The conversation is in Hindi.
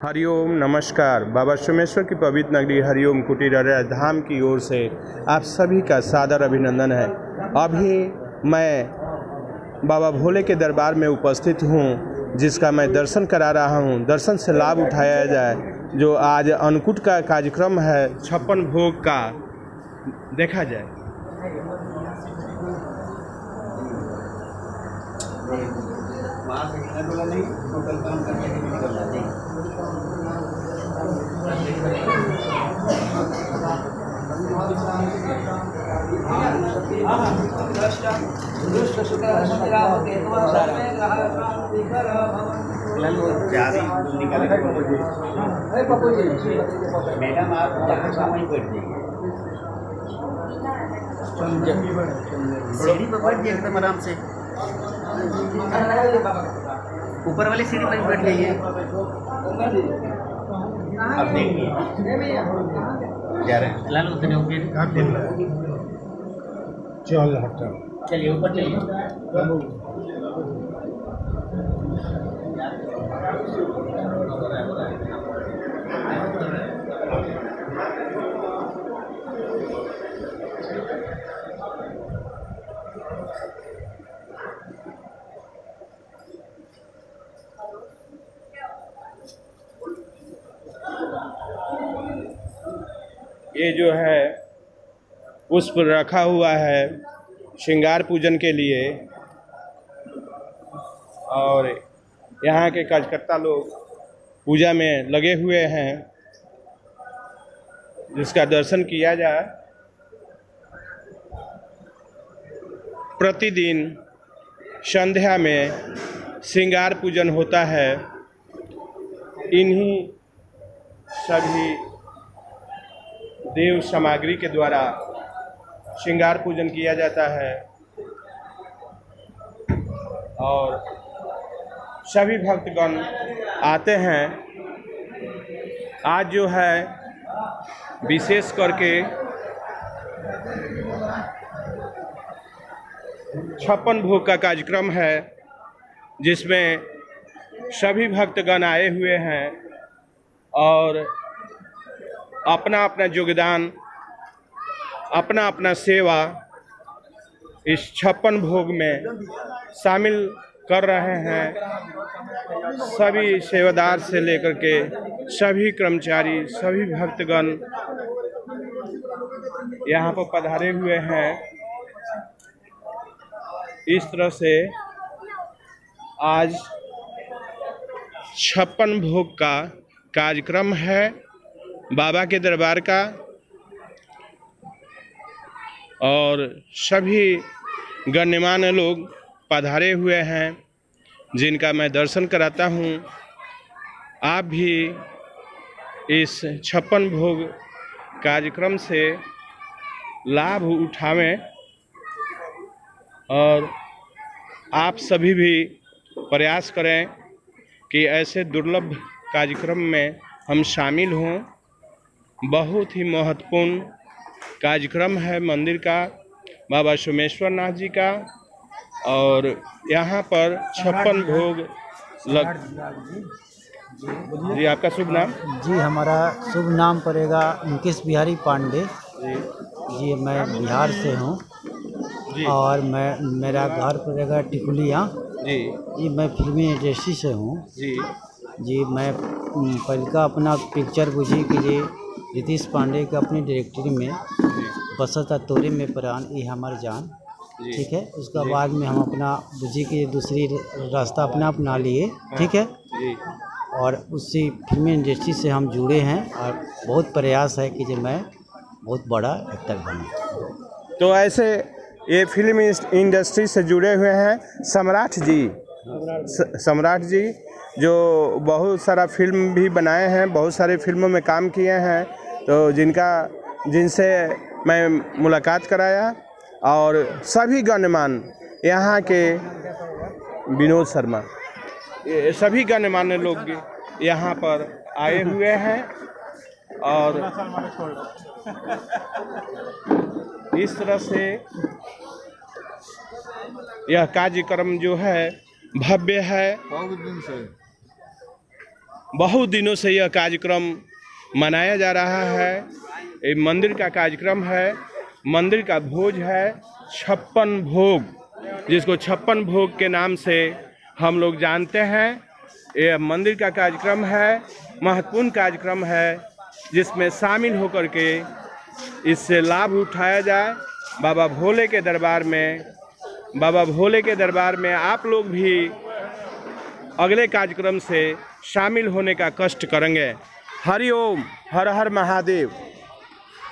हरिओम नमस्कार। बाबा सोमेश्वर की पवित्र नगरी हरिओम कुटीर अररिया धाम की ओर से आप सभी का सादर अभिनंदन है। अभी मैं बाबा भोले के दरबार में उपस्थित हूँ, जिसका मैं दर्शन करा रहा हूँ। दर्शन से लाभ उठाया जाए। जो आज अन्नकूट का कार्यक्रम है, 56 भोग का देखा जाए। मैडम आप वहीं बैठ जाइए, सीढ़ी पर बैठ जाइए एकदम आराम से। ऊपर वाली सीढ़ी पर बैठ जाइए। अब देखिए जा रहे हैं लाल उतने होंगे। चल हटा, चलिए ऊपर चलिए। ये जो है पुष्प रखा हुआ है श्रृंगार पूजन के लिए, और यहाँ के कार्यकर्ता लोग पूजा में लगे हुए हैं, जिसका दर्शन किया जाए। प्रतिदिन संध्या में श्रृंगार पूजन होता है। इन्हीं सभी देव सामग्री के द्वारा श्रृंगार पूजन किया जाता है, और सभी भक्तगण आते हैं। आज जो है विशेष करके 56 भोग का कार्यक्रम है, जिसमें सभी भक्तगण आए हुए हैं और अपना अपना योगदान, अपना अपना सेवा इस 56 भोग में शामिल कर रहे हैं। सभी सेवादार से लेकर के सभी कर्मचारी, सभी भक्तगण यहाँ पर पधारे हुए हैं। इस तरह से आज 56 भोग का कार्यक्रम है बाबा के दरबार का, और सभी गण्यमान्य लोग पधारे हुए हैं, जिनका मैं दर्शन कराता हूँ। आप भी इस 56 भोग कार्यक्रम से लाभ उठावें, और आप सभी भी प्रयास करें कि ऐसे दुर्लभ कार्यक्रम में हम शामिल हों। बहुत ही महत्वपूर्ण कार्यक्रम है मंदिर का, बाबा सोमेश्वर नाथ जी का, और यहाँ पर 56 भोग जी। आपका शुभ नाम? जी, हमारा शुभ नाम पड़ेगा मुकेश बिहारी पांडे जी। मैं बिहार से हूँ और मेरा घर पड़ेगा टिकुलिया जी। मैं फिल्मी इंडस्ट्री से हूँ जी। मैं पहले का अपना पिक्चर बुझी कि जी रितेश पांडे के अपनी डायरेक्टरी में बसता तोरे में प्राण ये हमार जान, ठीक है। उसका बाद में हम अपना बुझी की दूसरी रास्ता अपना लिए, ठीक है। और उसी फिल्मी इंडस्ट्री से हम जुड़े हैं और बहुत प्रयास है कि जो मैं बहुत बड़ा एक्टर बनूं। तो ऐसे ये फिल्म इंडस्ट्री से जुड़े हुए हैं सम्राट जी, सम्राट जी जो बहुत सारा फिल्म भी बनाए हैं, बहुत सारे फिल्मों में काम किए हैं। तो जिनसे मैं मुलाकात कराया, और सभी गण्यमान्य यहाँ के विनोद शर्मा, ये सभी गण्यमान्य लोग यहाँ पर आए हुए हैं। और इस तरह से यह कार्यक्रम जो है भव्य है। बहुत दिनों से यह कार्यक्रम मनाया जा रहा है। ये मंदिर का कार्यक्रम है, मंदिर का भोज है 56 भोग, जिसको 56 भोग के नाम से हम लोग जानते हैं। ये मंदिर का कार्यक्रम है, महत्वपूर्ण कार्यक्रम है, जिसमें शामिल होकर के इससे लाभ उठाया जाए। बाबा भोले के दरबार में आप लोग भी अगले कार्यक्रम से शामिल होने का कष्ट करेंगे। हरि ओम, हर हर महादेव।